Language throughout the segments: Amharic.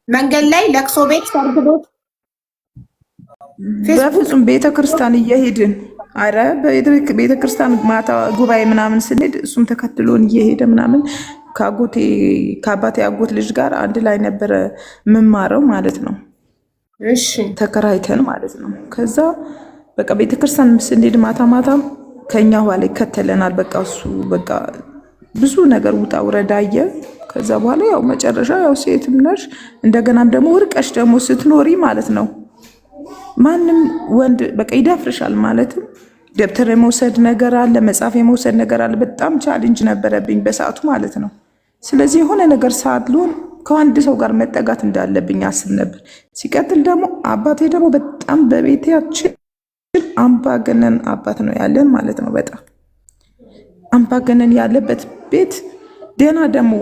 መንገድ ላይ ለቅሶ ቤት፣ ሰርግ ቤት በፍጹም ቤተክርስቲያን እየሄድን አረ ቤተክርስቲያን ማታ ጉባኤ ምናምን ስንሄድ እሱም ተከትሎን እየሄደ ምናምን ከአባቴ አጎት ልጅ ጋር አንድ ላይ ነበረ የምማረው ማለት ነው። እሺ ተከራይተን ማለት ነው። ከዛ በቃ ቤተክርስቲያን ስንሄድ ማታ ማታ ከኛ ኋላ ይከተለናል። በቃ እሱ በቃ ብዙ ነገር ውጣ ውረዳየ። ከዛ በኋላ ያው መጨረሻ ያው ሴትም ነሽ እንደገናም ደግሞ ወርቀሽ ደግሞ ስትኖሪ ማለት ነው ማንም ወንድ በቃ ይደፍርሻል። ማለትም ደብተር የመውሰድ ነገር አለ፣ መጽሐፍ የመውሰድ ነገር አለ። በጣም ቻሌንጅ ነበረብኝ በሰዓቱ ማለት ነው። ስለዚህ የሆነ ነገር ሳትሆን ከአንድ ሰው ጋር መጠጋት እንዳለብኝ አስብ ነበር። ሲቀጥል ደግሞ አባቴ ደግሞ በጣም በቤታችን አምባገነን አባት ነው ያለን ማለት ነው። በጣም አምባገነን ያለበት ቤት ደህና ደግሞ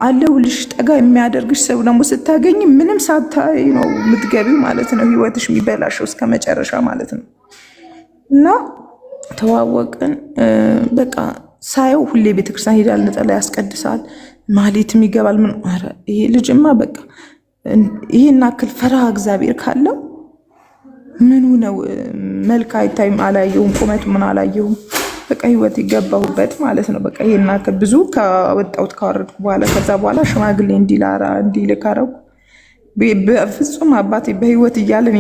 አለሁልሽ ጠጋ የሚያደርግሽ ሰው ደግሞ ስታገኝ ምንም ሳታይ ነው የምትገቢው ማለት ነው። ህይወትሽ የሚበላሸው እስከ መጨረሻ ማለት ነው። እና ተዋወቅን። በቃ ሳየው ሁሌ ቤተክርስቲያን ሄዳል፣ ነጠላ ያስቀድሳል፣ ማሌትም ይገባል። ምን ኧረ ይሄ ልጅማ በቃ ይሄን አክል ፈርሃ እግዚአብሔር ካለው ምኑ ነው መልክ አይታይም፣ አላየሁም፣ ቁመቱ ምን አላየሁም። በቃ ህይወት ይገባሁበት ማለት ነው። በቃ ይሄን አክል ብዙ ካወጣሁት ካወረድኩ በኋላ ከዛ በኋላ ሽማግሌ እንዲልክ አደረጉ። በፍጹም አባቴ በህይወት እያለን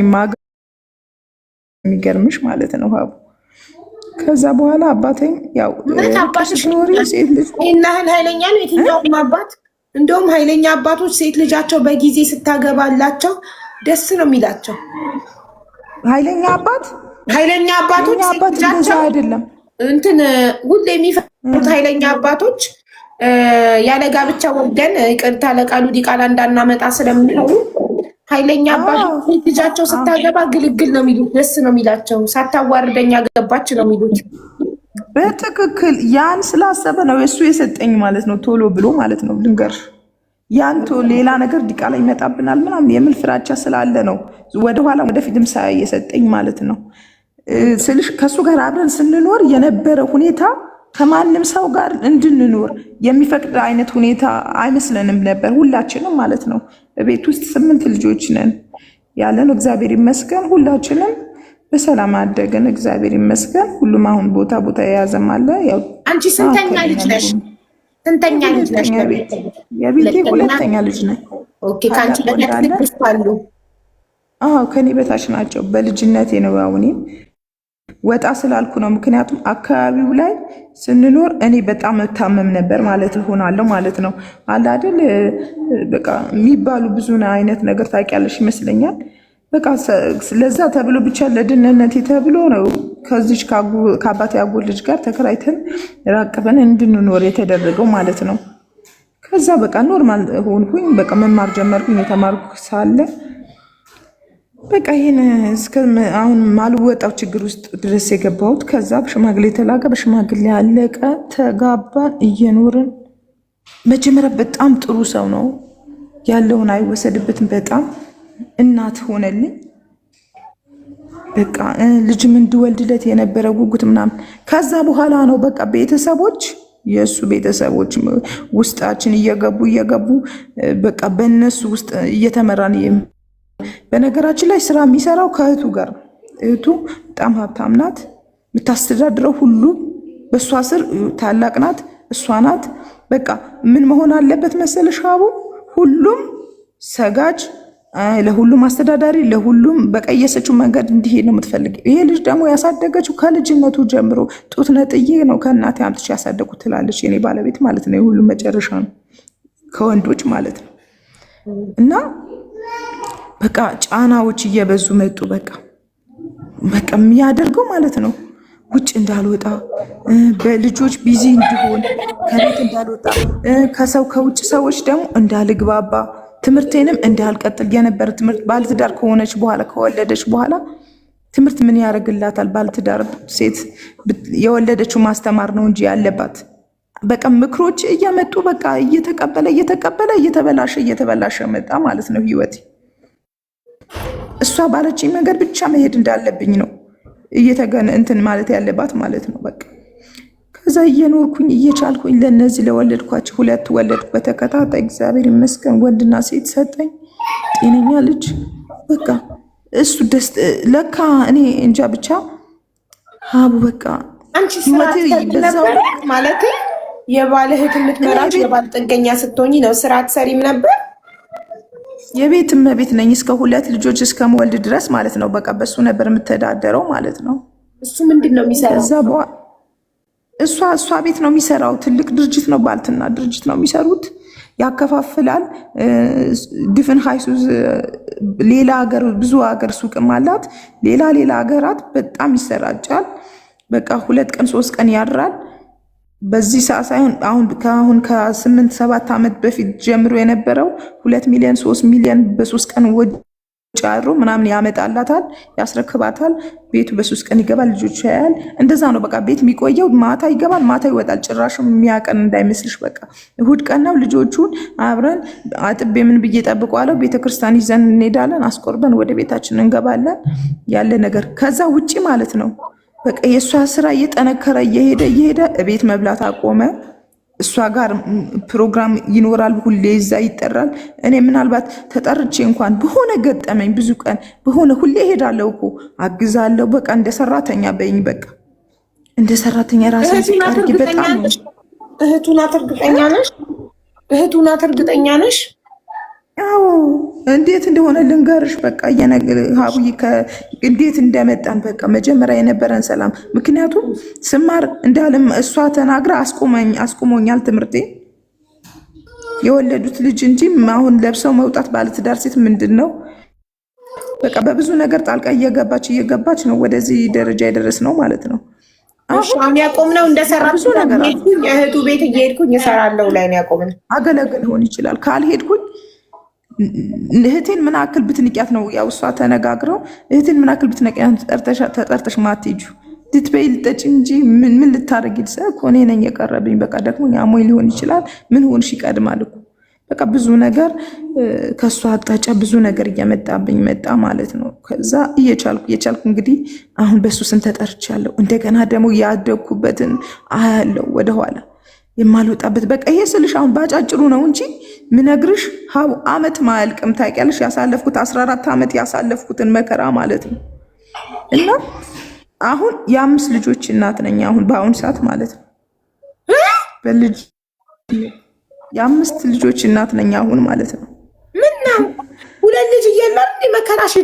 የሚገርምሽ ማለት ነው ሀቡ። ከዛ በኋላ አባቴኝ ያው ኖሪ ሴት ልጅ ይናህል ኃይለኛ ነው የትኛውም አባት። እንደውም ኃይለኛ አባቶች ሴት ልጃቸው በጊዜ ስታገባላቸው ደስ ነው የሚላቸው። ኃይለኛ አባቶች ሴት ልጃቸው አይደለም እንትን ሁሌ የሚፈሩት ኃይለኛ አባቶች ያለ ጋብቻ ወልደን ይቅርታ ለቃሉ ዲቃላ እንዳናመጣ ስለሚሆኑ ኃይለኛ አባቶች ሴት ልጃቸው ስታገባ ግልግል ነው የሚሉት፣ ደስ ነው የሚላቸው። ሳታዋርደኛ ገባች ነው የሚሉት። በትክክል ያን ስላሰበ ነው እሱ የሰጠኝ ማለት ነው። ቶሎ ብሎ ማለት ነው ልንገርሽ፣ ያንቶ ሌላ ነገር ዲቃላ ይመጣብናል ምናምን የሚል ፍራቻ ስላለ ነው ወደኋላ ወደፊትም ሳይ የሰጠኝ ማለት ነው። ስልሽ ከሱ ጋር አብረን ስንኖር የነበረ ሁኔታ ከማንም ሰው ጋር እንድንኖር የሚፈቅድ አይነት ሁኔታ አይመስለንም ነበር ሁላችንም ማለት ነው። በቤት ውስጥ 8 ልጆች ነን ያለን፣ እግዚአብሔር ይመስገን። ሁላችንም በሰላም አደገን፣ እግዚአብሔር ይመስገን። ሁሉም አሁን ቦታ የያዘም አለ። ያው አንቺ ስንተኛ ልጅ ነሽ? የቤቴ ሁለተኛ ልጅ ነኝ። ኦኬ። ካንቺ በታች አሉ? አዎ ከኔ በታች ናቸው። በልጅነቴ ነው ያው እኔ ወጣ ስላልኩ ነው። ምክንያቱም አካባቢው ላይ ስንኖር እኔ በጣም እታመም ነበር ማለት ሆናለሁ ማለት ነው። አለ አይደል በቃ የሚባሉ ብዙ አይነት ነገር ታውቂያለሽ ይመስለኛል። በቃ ለዛ ተብሎ ብቻ ለድህነቴ ተብሎ ነው ከዚች ከአባቴ አጎት ልጅ ጋር ተከራይተን ራቅበን እንድንኖር የተደረገው ማለት ነው። ከዛ በቃ ኖርማል ሆንኩኝ። በቃ መማር ጀመርኩኝ። የተማርኩ ሳለ በቃ ይሄን እስከ አሁን ማልወጣው ችግር ውስጥ ድረስ የገባሁት። ከዛ በሽማግሌ ተላቀ፣ በሽማግሌ አለቀ፣ ተጋባን፣ እየኖርን። መጀመሪያ በጣም ጥሩ ሰው ነው ያለውን አይወሰድበትም። በጣም እናት ሆነልኝ። በቃ ልጅም እንድወልድለት የነበረ ጉጉት ምናምን። ከዛ በኋላ ነው በቃ ቤተሰቦች የእሱ ቤተሰቦች ውስጣችን እየገቡ በቃ በእነሱ ውስጥ እየተመራን። በነገራችን ላይ ስራ የሚሰራው ከእህቱ ጋር፣ እህቱ በጣም ሀብታም ናት። የምታስተዳድረው ሁሉም በእሷ ስር ታላቅ ናት፣ እሷ ናት። በቃ ምን መሆን አለበት መሰለሽ ሀቡ፣ ሁሉም ሰጋጅ፣ ለሁሉም አስተዳዳሪ፣ ለሁሉም በቀየሰችው መንገድ እንዲሄድ ነው የምትፈልገው። ይሄ ልጅ ደግሞ ያሳደገችው ከልጅነቱ ጀምሮ ጡት ነጥዬ ነው ከእናቴ አምጥቼ ያሳደጉት ትላለች የኔ ባለቤት ማለት ነው። የሁሉም መጨረሻ ነው ከወንዶች ማለት ነው። እና በቃ ጫናዎች እየበዙ መጡ። በቃ የሚያደርገው ማለት ነው ውጭ እንዳልወጣ፣ በልጆች ቢዚ እንዲሆን፣ ከቤት እንዳልወጣ፣ ከሰው ከውጭ ሰዎች ደግሞ እንዳልግባባ፣ ትምህርቴንም እንዳልቀጥል የነበረ ትምህርት ባልትዳር ከሆነች በኋላ ከወለደች በኋላ ትምህርት ምን ያደርግላታል? ባልትዳር ሴት የወለደችው ማስተማር ነው እንጂ ያለባት። በቃ ምክሮች እየመጡ በቃ እየተቀበለ እየተበላሸ መጣ ማለት ነው ህይወቴ። እሷ ባለችኝ መንገድ ብቻ መሄድ እንዳለብኝ ነው እንትን ማለት ያለባት ማለት ነው። በቃ ከዛ እየኖርኩኝ እየቻልኩኝ ለነዚህ ለወለድኳቸው 2 ወለድኩ በተከታታይ እግዚአብሔር ይመስገን፣ ወንድና ሴት ሰጠኝ። ጤነኛ ልጅ በቃ እሱ ደስ ለካ እኔ እንጃ ብቻ ሀቡ በቃ አንቺ ስራ ነበር ማለት የባለ እህት የምትመራች የባል ጥገኛ ስትሆኚ ነው ስራ አትሰሪም ነበር? የቤት እመቤት ነኝ እስከ 2 ልጆች እስከምወልድ ድረስ ማለት ነው። በቃ በሱ ነበር የምተዳደረው ማለት ነው። እሱ ምንድን ነው የሚሰራው? እሷ ቤት ነው የሚሰራው። ትልቅ ድርጅት ነው፣ ባልትና ድርጅት ነው የሚሰሩት። ያከፋፍላል። ድፍን ሃይሱዝ ሌላ ሀገር ብዙ ሀገር ሱቅም አላት። ሌላ ሀገራት በጣም ይሰራጫል። በቃ 2 ቀን 3 ቀን ያድራል። በዚህ ሰዓት ሳይሆን አሁን ከ8-7 ዓመት በፊት ጀምሮ የነበረው 2 ሚሊዮን 3 ሚሊዮን በ3 ቀን ወጪ አድሮ ምናምን ያመጣላታል፣ ያስረክባታል። ቤቱ በ3 ቀን ይገባል፣ ልጆቹ ያያል። እንደዛ ነው በቃ ቤት የሚቆየው። ማታ ይገባል፣ ማታ ይወጣል። ጭራሽም የሚያቀን እንዳይመስልሽ። በቃ እሁድ ቀን ነው። ልጆቹን አብረን አጥቤ ምን ብዬ ጠብቀዋለሁ። ቤተክርስቲያን ይዘን እንሄዳለን፣ አስቆርበን ወደ ቤታችን እንገባለን። ያለ ነገር ከዛ ውጪ ማለት ነው። በቃ የእሷ ስራ እየጠነከረ እየሄደ ቤት መብላት አቆመ። እሷ ጋር ፕሮግራም ይኖራል፣ ሁሌ ይዛ ይጠራል። እኔ ምናልባት ተጠርቼ እንኳን በሆነ ገጠመኝ ብዙ ቀን በሆነ ሁሌ እሄዳለሁ እኮ አግዛለሁ። በቃ እንደ ሰራተኛ በይኝ፣ በቃ እንደ ሰራተኛ ራሴን ሲቀርግ በጣም ነው። እህቱ ናት፣ እርግጠኛ ነሽ? አዎ እንዴት እንደሆነ ልንገርሽ። በቃ ሀቡይ እንዴት እንደመጣን በቃ መጀመሪያ የነበረን ሰላም። ምክንያቱም ስማር እንዳለም እሷ ተናግራ አስቆሞኛል ትምህርቴ። የወለዱት ልጅ እንጂ አሁን ለብሰው መውጣት ባለትዳር ሴት ምንድን ነው? በቃ በብዙ ነገር ጣልቃ እየገባች ነው ወደዚህ ደረጃ የደረስ ነው ማለት ነው። አሁን ያቆምነው እንደሰራ ብዙ ነገር እህቱ ቤት እየሄድኩኝ እሰራለሁ ላይ ነው ያቆምነው። አገለግል ሆን ይችላል ካልሄድኩኝ እህቴን ምን አክል ብትንቂያት ነው? ያው እሷ ተነጋግረው እህቴን ምን አክል ብትነቂያት ተጠርተሽ ማትሄጁ ልትበይ ልጠጪ እንጂ ምን ልታደርጊ? እኔ ነኝ የቀረብኝ። በቃ ደግሞ አሞኝ ሊሆን ይችላል። ምን ሆንሽ ይቀድማል እኮ በቃ ብዙ ነገር ከእሷ አቅጣጫ ብዙ ነገር እየመጣብኝ መጣ ማለት ነው። ከዛ እየቻልኩ እንግዲህ አሁን በሱ ስንት ተጠርቻለሁ። እንደገና ደግሞ ያደግኩበትን አያለው ወደኋላ የማልወጣበት በቃ ይሄ ስልሽ አሁን ባጫጭሩ ነው እንጂ ምነግርሽ ሀቡ አመት ማያልቅም። ታውቂያለሽ ያሳለፍኩት 14 ዓመት ያሳለፍኩትን መከራ ማለት ነው። እና አሁን የ5 ልጆች እናት ነኝ አሁን በአሁን ሰዓት ማለት ነው። በልጅ የ5 ልጆች እናት ነኝ አሁን ማለት ነው። ምን ነው 2 ልጅ እያለ መከራሽ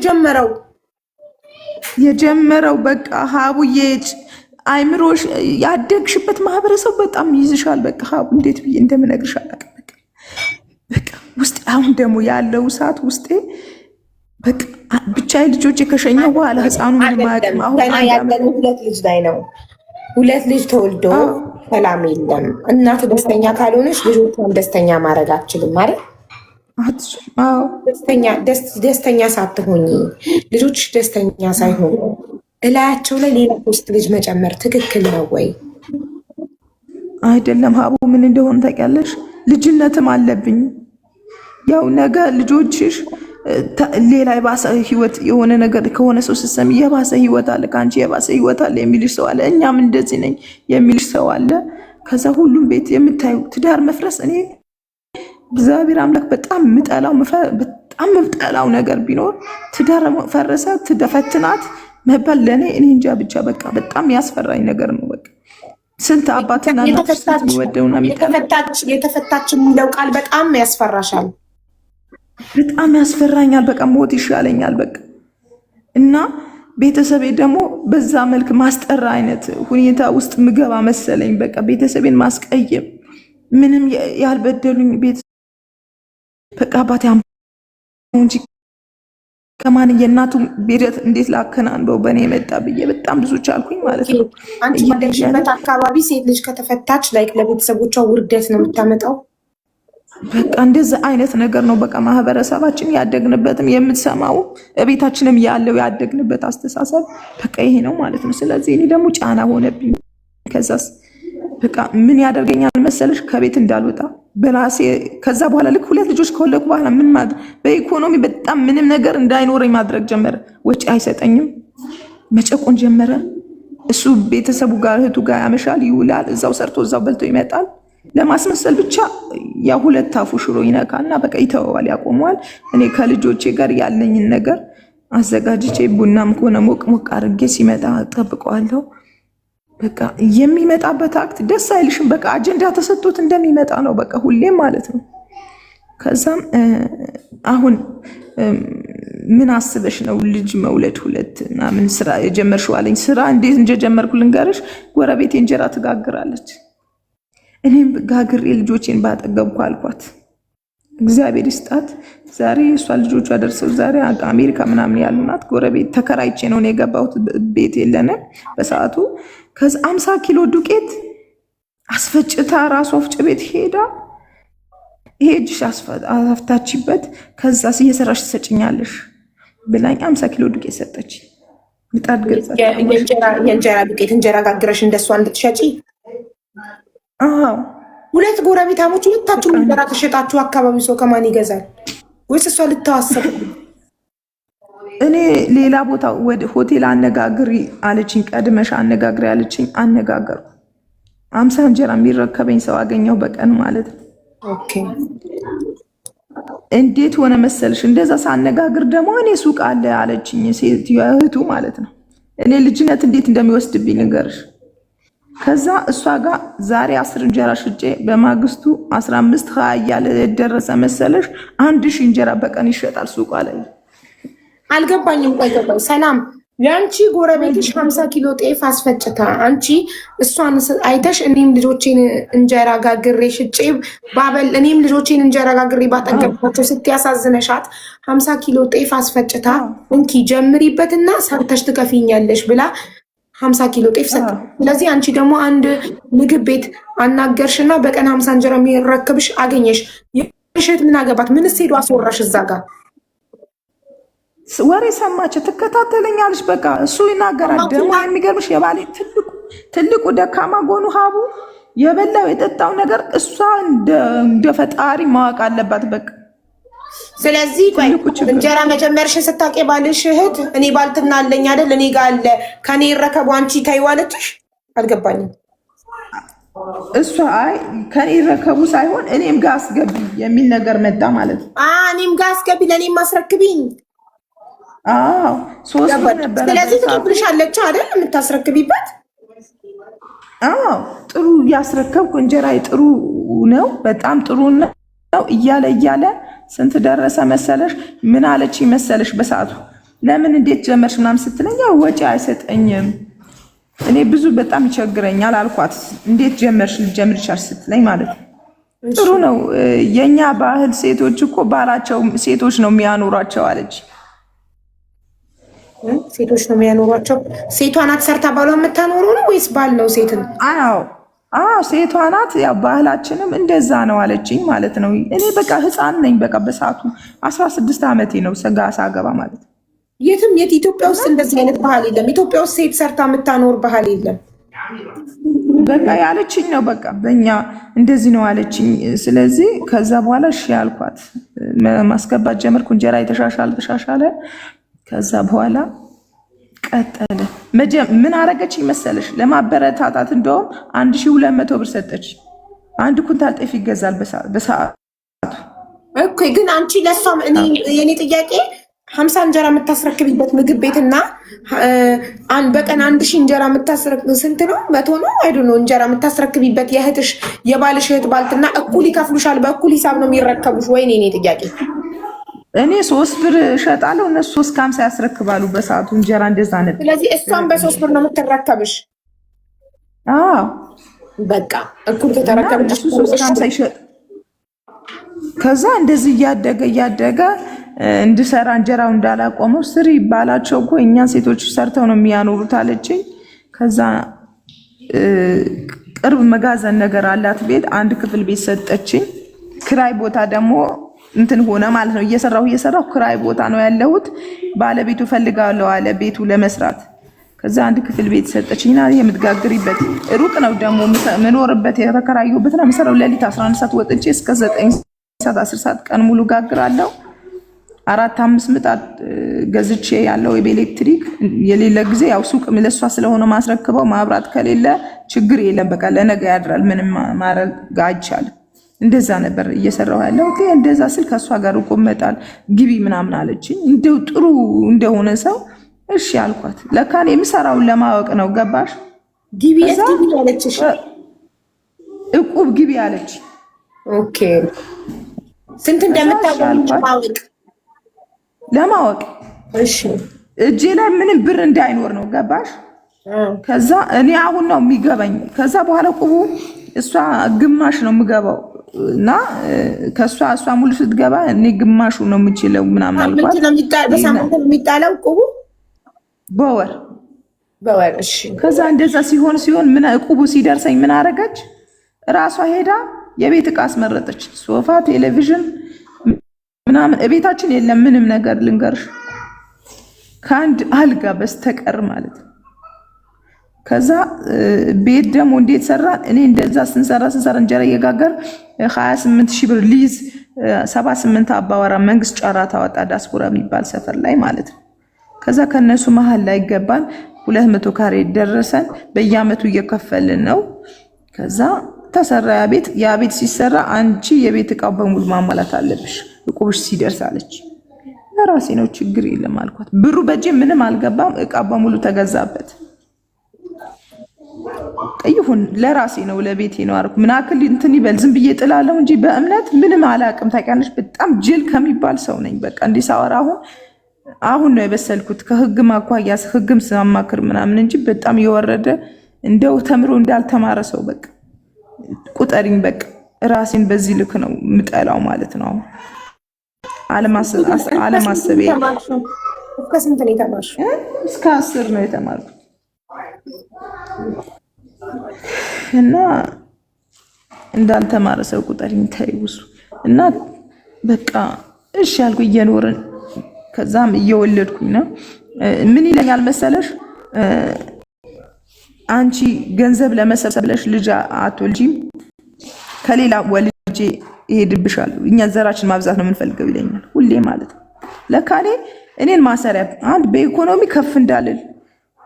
የጀመረው በቃ ሀቡዬ አይምሮሽ ያደግሽበት ማህበረሰብ በጣም ይይዝሻል። በቃ ሀቡ እንዴት ብዬ እንደምነግርሽ አላውቅም። በቃ ውስጥ አሁን ደግሞ ያለው ሰዓት ውስጤ በቃ ብቻዬን ልጆቼ ከሸኘሁ በኋላ ህፃኑ ማያውቅም። አሁን ያለን 2 ልጅ ላይ ነው። 2 ልጅ ተወልዶ ሰላም የለም። እናት ደስተኛ ካልሆነች ልጆቿን ደስተኛ ማድረግ አትችልም ማለት ደስተኛ ሳትሆኚ ልጆች ደስተኛ ሳይሆኑ እላያቸው ላይ ሌላ 3 ልጅ መጨመር ትክክል ነው ወይ? አይደለም ሀቡ ምን እንደሆነ ታውቂያለሽ? ልጅነትም አለብኝ። ያው ነገ ልጆችሽ ሌላ የባሰ ህይወት የሆነ ነገር ከሆነ ሰው ስትሰሚ የባሰ ህይወት አለ፣ ከአንቺ የባሰ ህይወት አለ የሚልሽ ሰው አለ። እኛም እንደዚህ ነኝ የሚልሽ ሰው አለ። ከዛ ሁሉም ቤት የምታዩ ትዳር መፍረስ እኔ እግዚአብሔር አምላክ በጣም የምጠላው ነገር ቢኖር ትዳር ፈረሰ ትደፈትናት መባል ለእኔ እኔ እንጃ ብቻ በቃ በጣም ያስፈራኝ ነገር ነው። በቃ ስንት አባትና እናት የሚወደውና የተፈታች የሚለው ቃል በጣም ያስፈራሻል። በጣም ያስፈራኛል። በቃ ሞት ይሻለኛል በቃ። እና ቤተሰቤ ደግሞ በዛ መልክ ማስጠራ አይነት ሁኔታ ውስጥ ምገባ መሰለኝ። በቃ ቤተሰቤን ማስቀየም ምንም ያልበደሉኝ ቤት በቃ አባቴ እንጂ ከማን የእናቱ ቤት እንዴት ላከናንበው በእኔ የመጣ ብዬ በጣም ብዙ ቻልኩኝ ማለት ነው። አንቺ ባደግሽበት አካባቢ ሴት ልጅ ከተፈታች ላይክ ለቤተሰቦቿ ውርደት ነው የምታመጣው። በቃ እንደዚህ አይነት ነገር ነው በቃ ማህበረሰባችን ያደግንበትም የምትሰማው ቤታችንም ያለው ያደግንበት አስተሳሰብ በቃ ይሄ ነው ማለት ነው። ስለዚህ እኔ ደግሞ ጫና ሆነብኝ። ከዛስ በቃ ምን ያደርገኛል መሰለሽ ከቤት እንዳልወጣ በራሴ ከዛ በኋላ ልክ 2 ልጆች ከወለድኩ በኋላ ምን ማድረግ በኢኮኖሚ በጣም ምንም ነገር እንዳይኖረኝ ማድረግ ጀመረ። ወጪ አይሰጠኝም፣ መጨቆን ጀመረ። እሱ ቤተሰቡ ጋር እህቱ ጋር ያመሻል ይውላል፣ እዛው ሰርቶ እዛው በልቶ ይመጣል። ለማስመሰል ብቻ ያ ሁለት አፉ ሽሮ ይነካልና በቃ ይተወዋል፣ ያቆመዋል። እኔ ከልጆቼ ጋር ያለኝን ነገር አዘጋጅቼ ቡናም ከሆነ ሞቅ ሞቅ አድርጌ ሲመጣ ጠብቀዋለሁ። በቃ የሚመጣበት አክት ደስ አይልሽም? በቃ አጀንዳ ተሰጥቶት እንደሚመጣ ነው በቃ ሁሌም ማለት ነው። ከዛም አሁን ምን አስበሽ ነው ልጅ መውለድ ሁለት ምናምን ስራ የጀመርሽው አለኝ። ስራ እንዴት እንደጀመርኩ ልንገርሽ። ጎረቤቴ እንጀራ ትጋግራለች፣ እኔም ጋግሬ ልጆቼን ባጠገብኩ አልኳት። እግዚአብሔር ይስጣት። ዛሬ እሷ ልጆቿ ደርሰው ዛሬ አሜሪካ ምናምን ያሉናት። ጎረቤት ተከራይቼ ነው የገባሁት፣ ቤት የለንም በሰዓቱ። ከዛ 50 ኪሎ ዱቄት አስፈጭታ ራሷ ወፍጮ ቤት ሄዳ ይሄ እጅሽ አፍታችበት ከዛ እየሰራሽ ትሰጭኛለሽ ብላኝ 50 ኪሎ ዱቄት ሰጠች። ምጣድ ገዛች። የእንጀራ ዱቄት እንጀራ ጋግረሽ እንደሷ እንድትሸጪ? አዎ። ሁለት ጎረቤታሞች ሁለታችሁ እንጀራ ተሸጣችሁ አካባቢ ሰው ከማን ይገዛል? ወይስ እሷ ልታዋሰብ? እኔ ሌላ ቦታ ወደ ሆቴል አነጋግሪ አለችኝ። ቀድመሽ አነጋግሪ አለችኝ። አነጋገርኩ። 50 እንጀራ የሚረከበኝ ሰው አገኘው በቀን ማለት ነው። ኦኬ። እንዴት ሆነ መሰልሽ? እንደዛ ሳነጋግር ደግሞ እኔ ሱቅ አለ አለችኝ። ሴትዮ እህቱ ማለት ነው። እኔ ልጅነት እንዴት እንደሚወስድብኝ ልንገርሽ። ከዛ እሷ ጋር ዛሬ 10 እንጀራ ሽጬ በማግስቱ 15 20 እያለ ደረሰ መሰለሽ። 1000 እንጀራ በቀን ይሸጣል ሱቋ ላይ። አልገባኝም። ቆይ ሰላም፣ ያንቺ ጎረቤትሽ 50 ኪሎ ጤፍ አስፈጭታ አንቺ እሷን አይተሽ እኔም ልጆቼን እንጀራ ጋግሬ ሽጬ ባበል እኔም ልጆቼን እንጀራ ጋግሬ ባጠገብኳቸው ስትያሳዝነሻት 50 ኪሎ ጤፍ አስፈጭታ እንኪ ጀምሪበትና ሰርተሽ ትከፊኛለሽ ብላ 50 ኪሎ ጤፍ ሰጠ። ስለዚህ አንቺ ደግሞ አንድ ምግብ ቤት አናገርሽና በቀን 50 እንጀራ የሚረክብሽ አገኘሽ። የሽት ምን አገባት? ምንስ ሄዶ አስወራሽ? እዛ ጋር ወሬ ሰማች፣ ትከታተለኛለች። በቃ እሱ ይናገራል። ደግሞ የሚገርምሽ የባሌ ትልቁ ደካማ ጎኑ ሀቡ የበላው የጠጣው ነገር እሷ እንደ ፈጣሪ ማወቅ አለባት። በቃ ስለዚህ ቆይ እንጀራ መጀመርሽን ስታውቂ ባልሽ እህት እኔ ባልትና አለኝ አይደል እኔ ጋር አለ ከኔ ይረከቡ አንቺ ታይዋለችሽ? አልገባኝም። እሷ አይ ከኔ ይረከቡ ሳይሆን እኔም ጋር አስገቢ የሚል ነገር መጣ ማለት ነው። እኔም ጋር አስገቢ ለእኔም ማስረክቢኝ። አዎ 3 ብር ነበር። ስለዚህ ትከፍልሻለች አይደል የምታስረክቢበት? አዎ ጥሩ ያስረከብኩ እንጀራ ጥሩ ነው፣ በጣም ጥሩ ነው እያለ ስንት ደረሰ መሰለሽ? ምን አለች መሰለሽ? በሰዓቱ ለምን እንዴት ጀመርሽ ምናምን ስትለኝ ያው ወጪ አይሰጠኝም እኔ ብዙ በጣም ይቸግረኛል አልኳት። እንዴት ጀመርሽ ልጀምር ይቻል ስትለኝ ማለት ነው። ጥሩ ነው የኛ ባህል ሴቶች እኮ ባላቸው ሴቶች ነው የሚያኖሯቸው አለች። ሴቶች ነው የሚያኖሯቸው? ሴቷ ናት ሰርታ ባሏ የምታኖረው ነው ወይስ ባል ነው ሴትን? አዎ ሴቷ ናት። ያው ባህላችንም እንደዛ ነው አለችኝ ማለት ነው። እኔ በቃ ህፃን ነኝ። በቃ በሰዓቱ 16 ዓመቴ ነው ሳገባ ማለት ነው። የት ኢትዮጵያ ውስጥ እንደዚህ አይነት ባህል የለም። ኢትዮጵያ ውስጥ ሴት ሰርታ የምታኖር ባህል የለም። በቃ ያለችኝ ነው። በቃ በእኛ እንደዚህ ነው አለችኝ። ስለዚህ ከዛ በኋላ እሺ ያልኳት ማስገባት ጀመርኩ። እንጀራ ተሻሻለ። ከዛ በኋላ ቀጠለ። ምን አረገችኝ መሰለሽ? ለማበረታታት እንደውም 1200 ብር ሰጠች። 1 ኩንታል ጤፍ ይገዛል በሰዓቱ። ኦኬ ግን አንቺ ለሷም የኔ ጥያቄ 50 እንጀራ የምታስረክቢበት ምግብ ቤትና በቀን 1000 እንጀራ የምታስረክብ ስንት ነው? 100 ነው አይዶ ነው እንጀራ የምታስረክቢበት የእህትሽ የባልሽ እህት ባልትና እኩል ይከፍሉሻል? በእኩል ሂሳብ ነው የሚረከቡሽ ወይ? እኔ ጥያቄ እኔ 3 ብር እሸጣለሁ እነሱ 3.50 ያስረክባሉ በሰዓቱ እንጀራ እንደዛ ነበር። ስለዚህ እሷም በ3 ብር ነው የምትረከብሽ? አዎ በቃ እኩል ከተረከብሽ 3.50 ይሸጥ። ከዛ እንደዚህ እያደገ እንድሰራ እንጀራው እንዳላቆመው ስሪ ባላቸው እኮ እኛን ሴቶች ሰርተው ነው የሚያኖሩት አለችኝ። ከዛ ቅርብ መጋዘን ነገር አላት ቤት፣ 1 ክፍል ቤት ሰጠችኝ። ክራይ ቦታ ደግሞ እንትን ሆነ ማለት ነው። እየሰራሁ ክራይ ቦታ ነው ያለሁት። ባለቤቱ ፈልጋለሁ አለ ቤቱ ለመስራት። ከዛ 1 ክፍል ቤት ሰጠችኝና የምትጋግሪበት ሩቅ ነው ደግሞ ምኖርበት የተከራየሁበት ነው። የምሰራው ሌሊት 11 ሰዓት ወጥቼ እስከ 9 ሰዓት 10 ሰዓት ቀን ሙሉ ጋግራለሁ። 4-5 ምጣድ ገዝቼ ያለው በኤሌክትሪክ የሌለ ጊዜ ያው ሱቅ ለሷ ስለሆነ ማስረክበው ማብራት ከሌለ ችግር የለም በቃ ለነገ ያድራል፣ ምንም ማድረግ አይቻልም። እንደዛ ነበር እየሰራሁ ያለው። እንደዛ ስል ከእሷ ጋር እቆመጣል ግቢ ምናምን አለችኝ። እንደው ጥሩ እንደሆነ ሰው እሺ አልኳት። ለካ እኔ የምሰራውን ለማወቅ ነው ገባሽ? ግቢ አለችሽ? እቁብ ግቢ አለች። ኦኬ ስንት እንደምታገኝ ለማወቅ እሺ እጄ ላይ ምንም ብር እንዳይኖር ነው ገባሽ? ከዛ እኔ አሁን ነው የሚገባኝ። ከዛ በኋላ ቁቡ እሷ ግማሽ ነው የምገባው እና ከሷ እሷ ሙሉ ስትገባ እኔ ግማሹ ነው የምችለው ምናምን አልኳት። በሳምንት ነው የሚጣለው ቁቡ? በወር እሺ። ከዛ እንደዛ ሲሆን ምን ቁቡ ሲደርሰኝ ምን አረገች? ራሷ ሄዳ የቤት ዕቃ አስመረጠች። ሶፋ፣ ቴሌቪዥን ምናምን እቤታችን የለም ምንም ነገር ልንገርሽ፣ ከአንድ አልጋ በስተቀር ማለት ነው። ከዛ ቤት ደግሞ እንዴት ሰራን? እኔ እንደዛ ስንሰራ እንጀራ እየጋገር 28,000 ብር ሊዝ 78 አባወራ መንግስት ጨረታ ወጣ፣ ዳስፖራ የሚባል ሰፈር ላይ ማለት ነው። ከዛ ከነሱ መሀል ላይ ገባን። 200 ካሬ ደረሰን። በየአመቱ እየከፈልን ነው። ከዛ ተሰራ ያ ቤት ሲሰራ አንቺ የቤት ዕቃው በሙሉ ማሟላት አለብሽ እቁብሽ ሲደርስ አለች። ለራሴ ነው ችግር የለም አልኳት። ብሩ በእጄ ምንም አልገባም፣ ዕቃ በሙሉ ተገዛበት። ይሁን ለራሴ ነው ለቤቴ ነው አልኩ። ምን አክል እንትን ይበል ዝም ብዬ ጥላለሁ እንጂ በእምነት ምንም አላቅም። ታውቂያለሽ በጣም ጅል ከሚባል ሰው ነኝ። በቃ እንዲህ ሳወራ አሁን ነው የበሰልኩት። ከህግ ማኳያ ህግም ሳማክር ምናምን እንጂ በጣም የወረደ እንደው ተምሮ እንዳልተማረ ሰው በቃ ቁጠሪኝ። በቃ ራሴን በዚህ ልክ ነው ምጠላው ማለት ነው። አለማሰቤ እስከ ስንት ነው የተማርሽው? እስከ 10 ነው የተማርኩት። እና እንዳልተማረ ሰው ቁጠሪኝ ታይውሱ። እና በቃ እሺ ያልኩ እየኖርን ከዛም እየወለድኩኝ ነው። ምን ይለኛል መሰለሽ አንቺ ገንዘብ ለመሰብሰብ ብለሽ ልጅ አትወልጂም፣ ከሌላ ወልጄ እሄድብሻለሁ፣ እኛ ዘራችን ማብዛት ነው የምንፈልገው ይለኛል ሁሌ ማለት ነው። ለካ እኔን ማሰሪያ አንድ በኢኮኖሚ ከፍ እንዳልል፣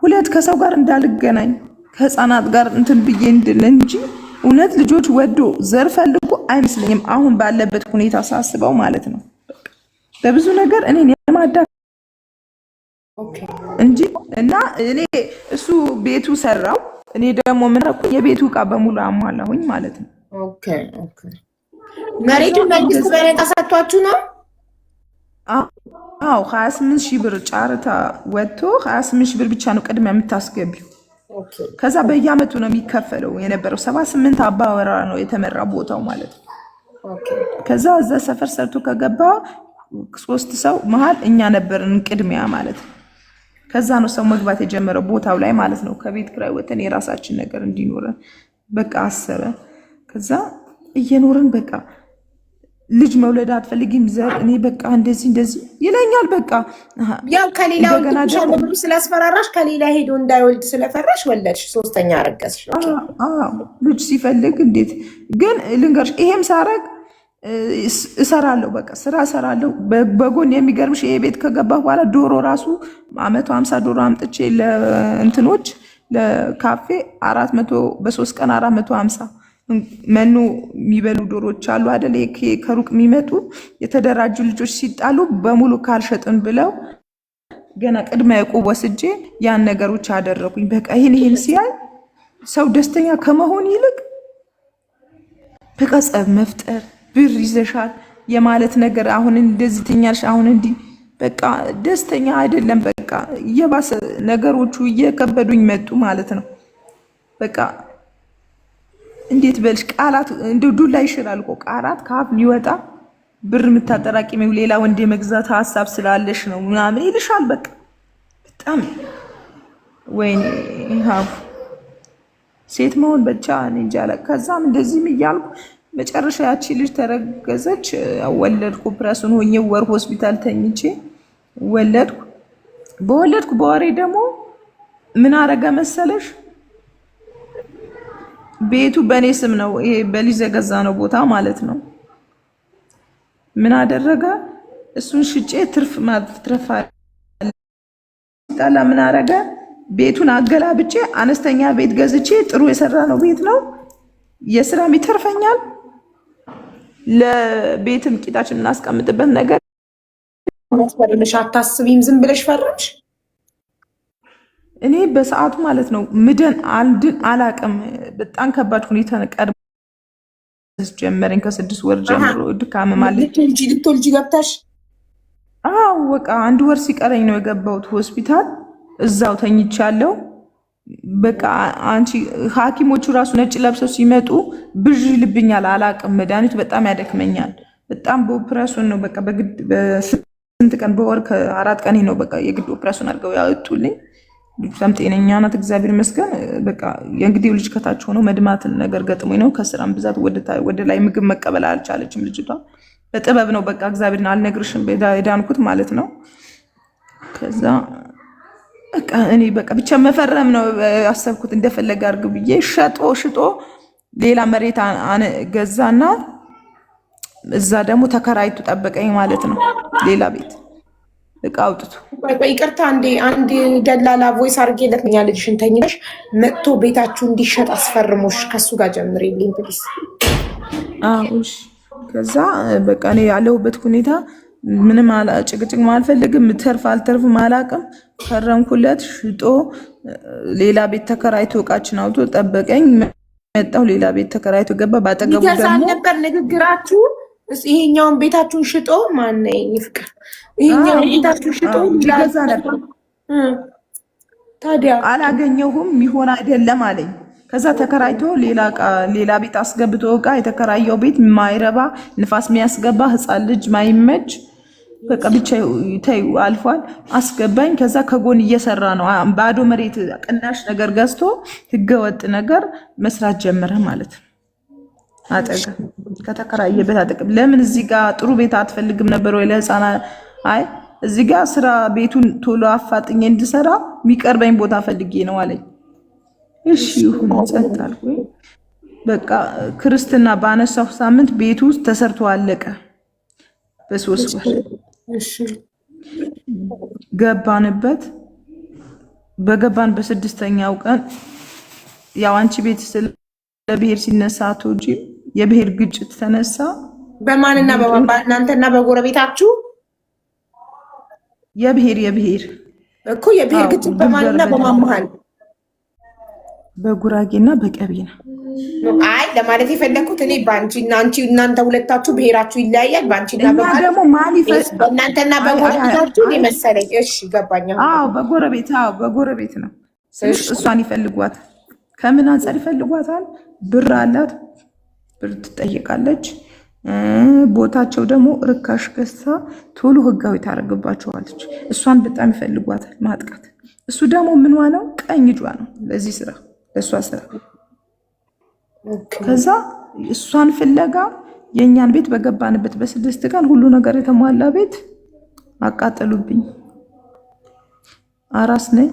ሁለት ከሰው ጋር እንዳልገናኝ፣ ከህፃናት ጋር እንትን ብዬ እንድል እንጂ እውነት ልጆች ወዶ ዘር ፈልጎ አይመስለኝም አሁን ባለበት ሁኔታ ሳስበው ማለት ነው። በብዙ ነገር እኔን የማዳ እንጂ እና እኔ እሱ ቤቱ ሰራው፣ እኔ ደግሞ ምን አልኩ የቤቱ ዕቃ በሙሉ አሟላሁኝ ማለት ነው። ኦኬ መሬቱን መንግስት በነፃ ሰጥቷችሁ ነው? አዎ 28,000 ብር ጨረታ ወጥቶ 28,000 ብር ብቻ ነው ቅድሚያ የምታስገቢው። ከዛ በየአመቱ ነው የሚከፈለው የነበረው። 78 አባወራ ነው የተመራ ቦታው ማለት ነው። ከዛ እዛ ሰፈር ሰርቶ ከገባ 3 ሰው መሀል እኛ ነበርን ቅድሚያ ማለት ነው። ከዛ ነው ሰው መግባት የጀመረው ቦታው ላይ ማለት ነው። ከቤት ኪራይ ወተን የራሳችን ነገር እንዲኖረን በቃ አሰበ። ከዛ እየኖርን በቃ ልጅ መውለድ አትፈልጊም ዘር እኔ በቃ እንደዚህ ይለኛል። በቃ ያው ከሌላ ወንድ ስላስፈራራሽ ከሌላ ሄዶ እንዳይወልድ ስለፈራሽ ወለድሽ፣ ሶስተኛ አረገዝሽ። ልጅ ሲፈልግ እንዴት ግን ልንገርሽ፣ ይሄም ሳረግ እሰራለሁ በቃ ስራ እሰራለሁ በጎን። የሚገርምሽ ይሄ ቤት ከገባ በኋላ ዶሮ ራሱ 150 ዶሮ አምጥቼ ለእንትኖች ለካፌ 400 በ3 ቀን 450 መኖ የሚበሉ ዶሮች አሉ አይደል? ከሩቅ የሚመጡ የተደራጁ ልጆች ሲጣሉ በሙሉ ካልሸጥን ብለው ገና ቅድመ ዕቁብ ወስጄ ያን ነገሮች አደረኩኝ። በቃ ይሄን ሲያይ ሰው ደስተኛ ከመሆን ይልቅ በቃ ጸብ መፍጠር ብር ይዘሻል የማለት ነገር አሁን እንደዚህ ትኛልሽ አሁን እንዲህ በቃ ደስተኛ አይደለም። በቃ እየባሰ ነገሮቹ እየከበዱኝ መጡ ማለት ነው። በቃ እንዴት በልሽ ቃላት እንደ ዱላ ይሽራል እኮ ቃላት ከአፍ ሊወጣ ብር የምታጠራቅሚው ሌላ ወንድ የመግዛት ሀሳብ ስላለሽ ነው ምናምን ይልሻል። በቃ በጣም ወይኔ ሀብ ሴት መሆን ብቻ እንጃ። ከዛም እንደዚህም እያልኩ መጨረሻ ያቺ ልጅ ተረገዘች፣ ወለድኩ። ፕረሱን ሆኜ ወር ሆስፒታል ተኝቼ ወለድኩ። በወለድኩ በወሬ ደግሞ ምን አረገ መሰለሽ ቤቱ በኔ ስም ነው፣ ይሄ በሊዝ የገዛ ነው ቦታ ማለት ነው። ምን አደረገ እሱን ሽጬ ትርፍ ማትረፋ ምን አረገ ቤቱን አገላብጬ አነስተኛ ቤት ገዝቼ ጥሩ የሰራ ነው ቤት ነው። የስራም ይተርፈኛል። ለቤትም ቂጣችን እናስቀምጥበት ነገር መስፈርልሽ አታስቢም። ዝም ብለሽ ፈራሽ። እኔ በሰዓቱ ማለት ነው ምድን አልድን አላቅም። በጣም ከባድ ሁኔታ ቀድሞ ጀመረኝ። ከ6 ወር ጀምሮ ድካም ማለት ልትወልጂ ገብታሽ? አዎ በቃ 1 ወር ሲቀረኝ ነው የገባሁት ሆስፒታል። እዛው ተኝቻለሁ። በቃ አንቺ ሐኪሞቹ ራሱ ነጭ ለብሰው ሲመጡ ብዥ ይልብኛል። አላቅም መድኃኒቱ በጣም ያደክመኛል። በጣም በኦፕሬሽን ነው በቃ በግድ በስንት ቀን በወር ከ4 ቀን ነው በቃ የግድ ኦፕሬሽን አድርገው ያወጡልኝ። ልጅቷም ጤነኛ ናት እግዚአብሔር ይመስገን። በቃ የእንግዲህ ልጅ ከታች ሆኖ መድማትን ነገር ገጥሞኝ ነው። ከስራም ብዛት ወደ ላይ ምግብ መቀበል አልቻለችም ልጅቷ። በጥበብ ነው በቃ እግዚአብሔርን አልነግርሽም የዳንኩት ማለት ነው። ከዛ በቃ እኔ በቃ ብቻ መፈረም ነው ያሰብኩት። እንደፈለገ አድርግ ብዬ ሽጦ ሌላ መሬት ገዛና እዛ ደግሞ ተከራይቱ ጠበቀኝ ማለት ነው። ሌላ ቤት እቃ አውጥቶ ይቅርታ፣ አንድ ደላላ ቮይስ አድርጌለት ኛ ልጅሽን ተኝተሽ መጥቶ ቤታችሁ እንዲሸጥ አስፈርሞሽ ከሱ ጋር ጀምሪልኝ ፕሊስ። እሺ። ከዛ በቃ እኔ ያለሁበት ሁኔታ ምንም ጭቅጭቅ አልፈልግም። ተርፍ አልተርፍም አላውቅም። ፈረምኩለት። ሽጦ ሌላ ቤት ተከራይቶ እቃችን አውጥቶ ጠበቀኝ። መጣሁ። ሌላ ቤት ተከራይቶ ገባ። ባጠገቡ ደግሞ ነበር ንግግራችሁ። ይሄኛውን ቤታችሁን ሽጦ ማነኝ ፍቅር ይሄኛውን ቤታችሁን ሽጦ ይገዛ ነበር። ታዲያ አላገኘሁም። ይሆን አይደለም አለኝ። ከዛ ተከራይቶ ሌላ ቤት አስገብቶ እቃ የተከራየው ቤት ማይረባ ንፋስ የሚያስገባ ህፃን ልጅ ማይመች በቃ ብቻ ተይው አልፏል። አስገባኝ። ከዛ ከጎን እየሰራ ነው። ባዶ መሬት ቅናሽ ነገር ገዝቶ ህገወጥ ነገር መስራት ጀመረ ማለት ነው። አጠገብ ከተከራየበት አጠገብ ለምን እዚህ ጋር ጥሩ ቤት አትፈልግም ነበር ወይ ለህፃና? አይ እዚህ ጋር ስራ ቤቱን ቶሎ አፋጥኜ እንድሰራ የሚቀርበኝ ቦታ ፈልጌ ነው አለኝ። እሺ ይሁን ጸጥ አልኩኝ። በቃ ክርስትና ባነሳው ሳምንት ቤቱ ውስጥ ተሰርቶ አለቀ በ3 ወር። እሺ ገባንበት። በገባን በ6ኛው ቀን ያው አንቺ ቤት ስለ ብሔር ሲነሳ አትወጂ፣ የብሔር ግጭት ተነሳ። በማንና በማን? እናንተና በጎረቤታችሁ? የብሔር እኮ የብሔር ግጭት በማንና በማን መሃል? በጉራጌና በቀቤና። አይ ለማለት የፈለኩት እኔ ባንቺና አንቺ እናንተ ሁለታችሁ ብሔራችሁ ይለያያል። ባንቺና ደግሞ ማኒፌስት በእናንተና በጎረቤታችሁ እኔ መሰለኝ። እሺ ገባኝ። በጎረቤት ነው። እሷን ይፈልጓት። ከምን አንፃር ይፈልጓታል? ብር አላት፣ ብር ትጠይቃለች። ቦታቸው ደግሞ ርካሽ ገዝታ ቶሎ ህጋዊ ታደርግባቸዋለች። እሷን በጣም ይፈልጓታል ማጥቃት። እሱ ደግሞ ምንዋ ነው? ቀኝ እጇ ነው ለዚህ ስራ፣ ለእሷ ስራ። ከዛ እሷን ፍለጋ የእኛን ቤት በገባንበት በ6 ቀን ሁሉ ነገር የተሟላ ቤት አቃጠሉብኝ። አራስ ነኝ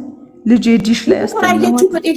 ልጄ ዲሽ ላይ ያስተኛዋል።